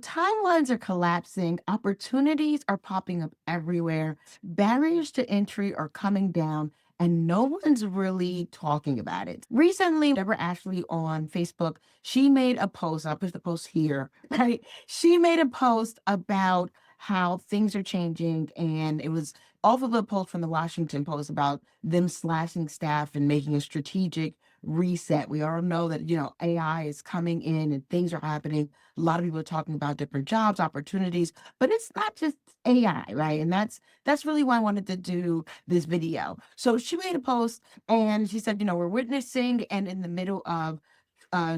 Timelines are collapsing, opportunities are popping up everywhere, barriers to entry are coming down, and no one's really talking about it. Recently, Deborah Ashley on Facebook, she made a post. I'll put the post here, right? She made a post about how things are changing, and it was off of a post from the Washington Post about them slashing staff and making a strategic reset. We all know that, AI is coming in and things are happening. A lot of people are talking about different jobs, opportunities, but it's not just AI, right? And that's really why I wanted to do this video. So she made a post and she said, we're witnessing and in the middle of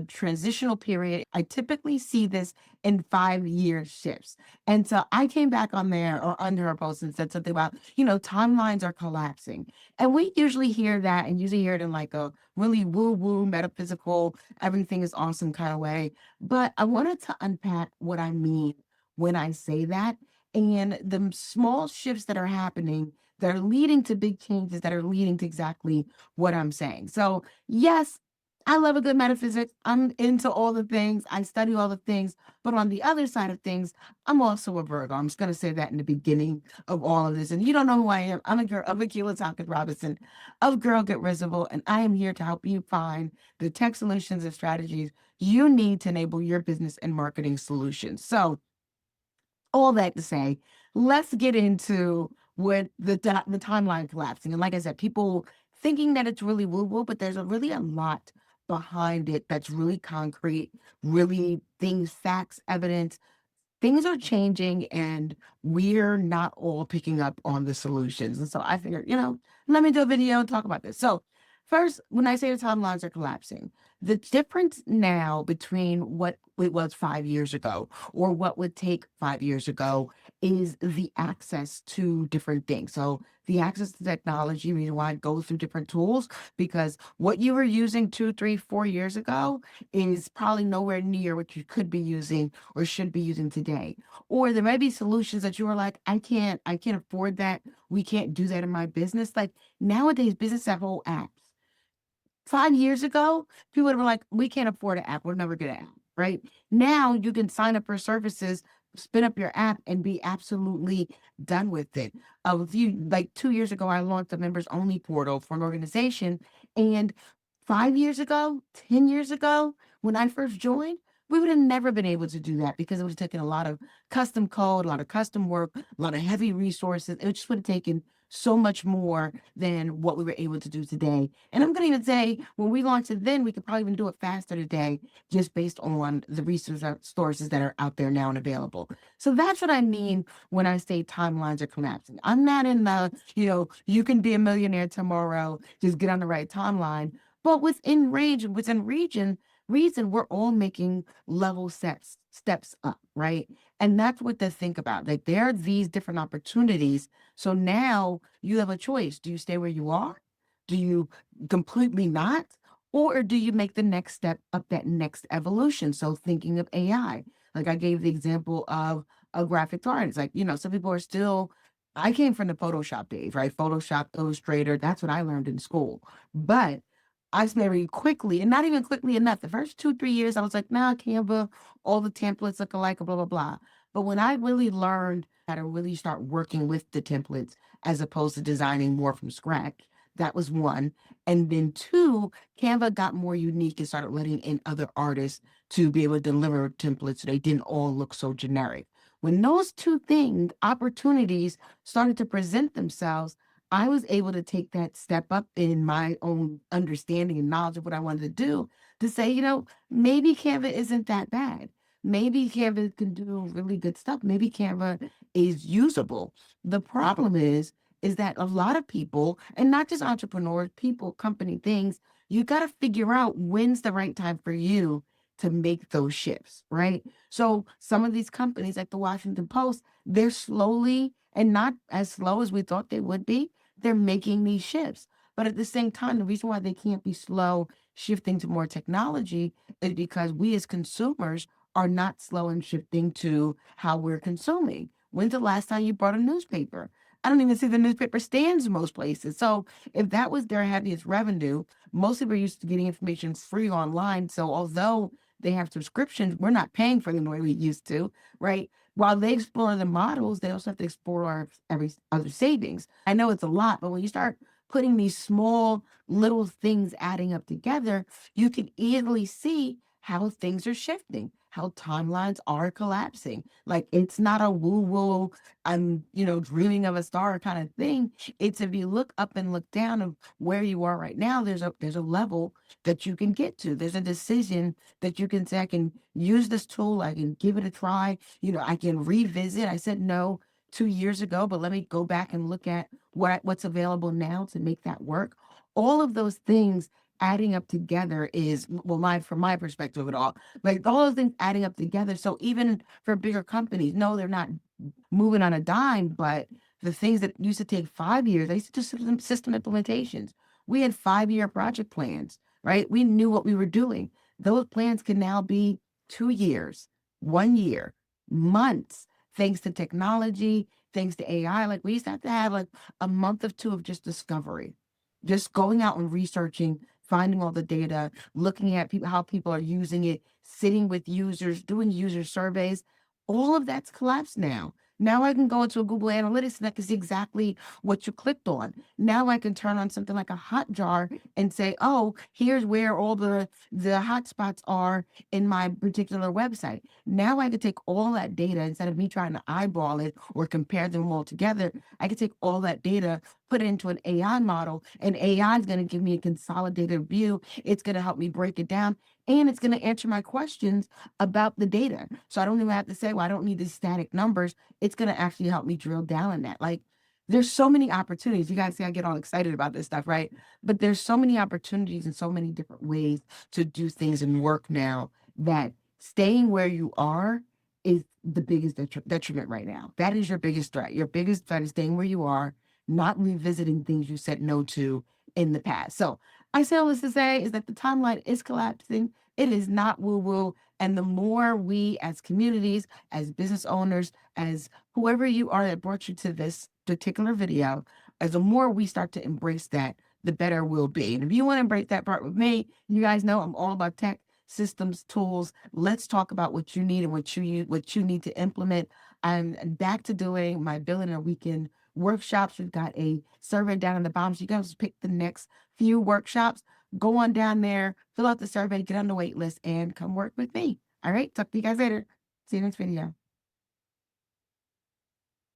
transitional period. I typically see this in 5-year shifts. And so I came back on there or under her post and said something about, timelines are collapsing. And we usually hear that and usually hear it in like a really woo-woo, metaphysical, everything is awesome kind of way. But I wanted to unpack what I mean when I say that and the small shifts that are happening that are leading to big changes that are leading to exactly what I'm saying. So, yes, I love a good metaphysics. I'm into all the things. I study all the things. But on the other side of things, I'm also a Virgo. I'm just going to say that in the beginning of all of this. And you don't know who I am. I'm a girl of Akila Tompkins-Robinson of Girl Get Visible. And I am here to help you find the tech solutions and strategies you need to enable your business and marketing solutions. So, all that to say, let's get into what the timeline collapsing. And like I said, people thinking that it's really woo-woo, but there's really a lot behind it that's really concrete, really things, facts, evidence. Things are changing and we're not all picking up on the solutions. And so I figured, let me do a video and talk about this. So first, when I say the timelines are collapsing, the difference now between what it was 5 years ago or what would take 5 years ago is the access to different things. So the access to technology, reason why it goes through different tools, because what you were using 2, 3, 4 years ago is probably nowhere near what you could be using or should be using today. Or there may be solutions that you are like, I can't afford that. We can't do that in my business. Like nowadays, business have whole apps. 5 years ago, people would have been like, we can't afford an app. We're never going to app, right? Now you can sign up for services, spin up your app and be absolutely done with it. Like 2 years ago, I launched a members only portal for an organization. And 5 years ago, 10 years ago, when I first joined, we would have never been able to do that because it would have taken a lot of custom code, a lot of custom work, a lot of heavy resources. It just would have taken so much more than what we were able to do today. And I'm going to even say when we launched it then, we could probably even do it faster today just based on the resources that are out there now and available. So that's what I mean when I say timelines are collapsing. I'm not in the, you can be a millionaire tomorrow, just get on the right timeline. But within reason, we're all making level steps up, right? And that's what to think about. Like there are these different opportunities. So now you have a choice. Do you stay where you are? Do you completely not? Or do you make the next step up that next evolution? So thinking of AI, like I gave the example of a graphic artist. Like, some people are still, I came from the Photoshop days, right? Photoshop, Illustrator, that's what I learned in school. But I very quickly, and not even quickly enough, the first 2, 3 years, I was like, nah, Canva, all the templates look alike, blah, blah, blah. But when I really learned how to really start working with the templates as opposed to designing more from scratch, that was one. And then two, Canva got more unique and started letting in other artists to be able to deliver templates so they didn't all look so generic. When those two things, opportunities started to present themselves, I was able to take that step up in my own understanding and knowledge of what I wanted to do to say, maybe Canva isn't that bad. Maybe Canva can do really good stuff. Maybe Canva is usable. The problem is that a lot of people, and not just entrepreneurs, people, company, things, you got to figure out when's the right time for you to make those shifts, right? So some of these companies, like the Washington Post, they're slowly and not as slow as we thought they would be. They're making these shifts. But at the same time, the reason why they can't be slow shifting to more technology is because we as consumers are not slow in shifting to how we're consuming. When's the last time you bought a newspaper? I don't even see the newspaper stands in most places. So if that was their heaviest revenue, most people are used to getting information free online. So although they have subscriptions. We're not paying for them the way we used to, right? While they explore the models, they also have to explore our every other savings. I know it's a lot, but when you start putting these small little things adding up together, you can easily see how things are shifting, how timelines are collapsing. Like it's not a woo-woo, I'm, dreaming of a star kind of thing. It's if you look up and look down of where you are right now, there's a level that you can get to. There's a decision that you can say, I can use this tool, I can give it a try, I can revisit. I said no 2 years ago, but let me go back and look at what's available now to make that work. All of those things adding up together is, well, from my perspective at all, like all those things adding up together. So even for bigger companies, no, they're not moving on a dime, but the things that used to take 5 years, they used to do system implementations. We had 5-year project plans, right? We knew what we were doing. Those plans can now be 2 years, 1 year, months, thanks to technology, thanks to AI. Like we used to have like a month or two of just discovery, just going out and researching, finding all the data, looking at people, how people are using it, sitting with users, doing user surveys. All of that's collapsed now. Now I can go into a Google Analytics and I can see exactly what you clicked on. Now I can turn on something like a Hotjar and say, oh, here's where all the hotspots are in my particular website. Now I can take all that data instead of me trying to eyeball it or compare them all together. I can take all that data, put it into an AI model, and AI is going to give me a consolidated view. It's going to help me break it down, and it's going to answer my questions about the data. So I don't even have to say, well, I don't need these static numbers. It's going to actually help me drill down in that. Like there's so many opportunities. You guys see, I get all excited about this stuff, right? But there's so many opportunities and so many different ways to do things and work now that staying where you are is the biggest detriment right now. That is your biggest threat. Your biggest threat is staying where you are, not revisiting things you said no to in the past. So I say all this to say is that the timeline is collapsing. It is not woo-woo. And the more we as communities, as business owners, as whoever you are that brought you to this particular video, as the more we start to embrace that, the better we'll be. And if you want to embrace that part with me, you guys know I'm all about tech, systems, tools. Let's talk about what you need and what you need to implement. I'm back to doing my Billionaire Weekend workshops. We've got a survey down in the bottom. So you guys pick the next few workshops. Go on down there, fill out the survey, get on the wait list, and come work with me. All right. Talk to you guys later. See you next video.